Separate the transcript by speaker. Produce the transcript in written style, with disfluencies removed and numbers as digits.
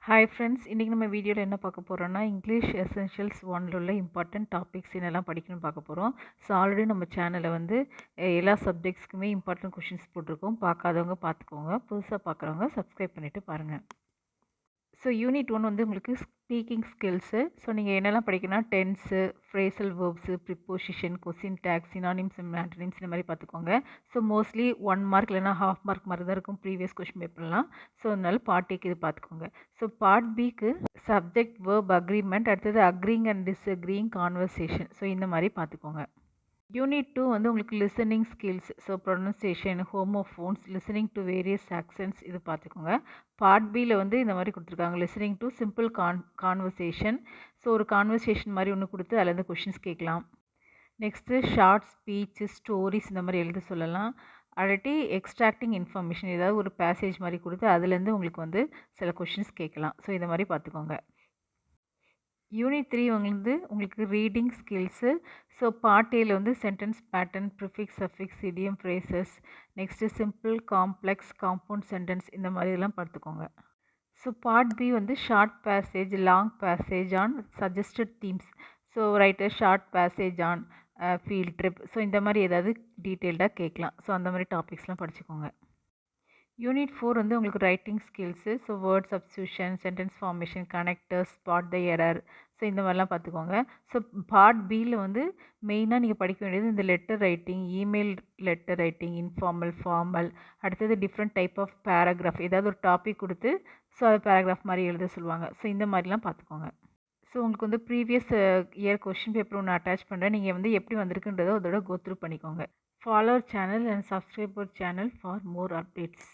Speaker 1: Hi friends, இன்றைக்கி நம்ம வீடியோவில் என்ன பார்க்க போகிறோன்னா இங்கிலீஷ் எசென்ஷியல்ஸ் ஒன்ல உள்ள இம்பார்ட்டன்ட் டாபிக்ஸ் என்னெல்லாம் படிக்கணும்னு பார்க்க போகிறோம். ஸோ ஆல்ரெடி நம்ம சேனலில் வந்து எல்லா சப்ஜெக்ட்ஸ்க்குமே இம்பார்ட்டன்ட் கொஷின்ஸ் போட்டிருக்கோம். பார்க்காதவங்க பார்த்துக்கோங்க, புதுசாக பார்க்குறவங்க சப்ஸ்கிரைப் பண்ணிவிட்டு பாருங்கள். ஸோ யூனிட் 1 வந்து உங்களுக்கு ஸ்பீக்கிங் ஸ்கில்ஸு. ஸோ நீங்கள் என்னெல்லாம் படிக்கணும்னா tense, phrasal verbs, preposition, question tags, synonyms and antonyms இந்த மாதிரி பார்த்துக்கோங்க. ஸோ மோஸ்ட்லி 1 மார்க் இல்லைனா ஹாஃப் மார்க் மாதிரி தான் இருக்கும் ப்ரீவியஸ் கொஸ்டின் பேப்பர்லாம். ஸோ அதனால பார்ட் ஏக்கு இது பார்த்துக்கோங்க. ஸோ பார்ட் பிக்கு சப்ஜெக்ட், வேர்ப், அக்ரிமெண்ட், அடுத்தது agreeing and disagreeing, conversation. So இந்த மாதிரி பார்த்துக்கோங்க. யூனிட் 2 வந்து உங்களுக்கு listening skills. So pronunciation, homophones, listening to various accents இது பார்த்துக்கோங்க. பார்ட் பியில் வந்து இந்த மாதிரி கொடுத்துருக்காங்க, listening to simple conversation. So ஒரு கான்வர்சேஷன் மாதிரி ஒன்று கொடுத்து அதுலேருந்து கொஷின்ஸ் கேட்கலாம். நெக்ஸ்ட்டு ஷார்ட் ஸ்பீச், ஸ்டோரிஸ் இந்த மாதிரி எழுத சொல்லலாம். அல்லாட்டி எக்ஸ்ட்ராக்டிங் இன்ஃபர்மேஷன், ஏதாவது ஒரு பேசேஜ் மாதிரி கொடுத்து அதுலேருந்து உங்களுக்கு வந்து சில கொஷின்ஸ் கேட்கலாம். ஸோ இந்த மாதிரி பார்த்துக்கோங்க. யூனிட் 3 வந்து உங்களுக்கு ரீடிங் ஸ்கில்ஸு. ஸோ பார்ட் ஏல வந்து sentence pattern, prefix, suffix, idiom, phrases, next simple, complex, compound sentence இந்த மாதிரிலாம் பார்த்துக்கோங்க. ஸோ பார்ட் பி வந்து short passage, long passage on suggested themes. So write a short passage on field trip. So இந்த மாதிரி ஏதாவது டீட்டெயில்டாக கேட்கலாம். ஸோ அந்த மாதிரி டாபிக்ஸ்லாம் படிச்சுக்கோங்க. யூனிட் 4 வந்து உங்களுக்கு writing skills. So word substitution, sentence formation, connectors, spot the error. So இந்த மாதிரிலாம் பார்த்துக்கோங்க. ஸோ பார்ட் பியில் வந்து மெயினாக நீங்கள் படிக்க வேண்டியது இந்த letter writing, email letter writing, informal, formal, அடுத்தது டிஃப்ரெண்ட் டைப் ஆஃப் பேராகிராஃப். ஏதாவது ஒரு டாபிக் கொடுத்து ஸோ அது பேராகிராஃப் மாதிரி எழுத சொல்லுவாங்க. ஸோ இந்த மாதிரிலாம் பார்த்துக்கோங்க. ஸோ உங்களுக்கு வந்து ப்ரீவியஸ் இயர் கொஷின் பேப்பர் ஒன்று அட்டாச் பண்ணுறேன். நீங்கள் வந்து எப்படி வந்திருக்குன்றதோ அதோட கோ த்ரூ பண்ணிக்கோங்க. Follow our channel and subscribe our channel for more updates.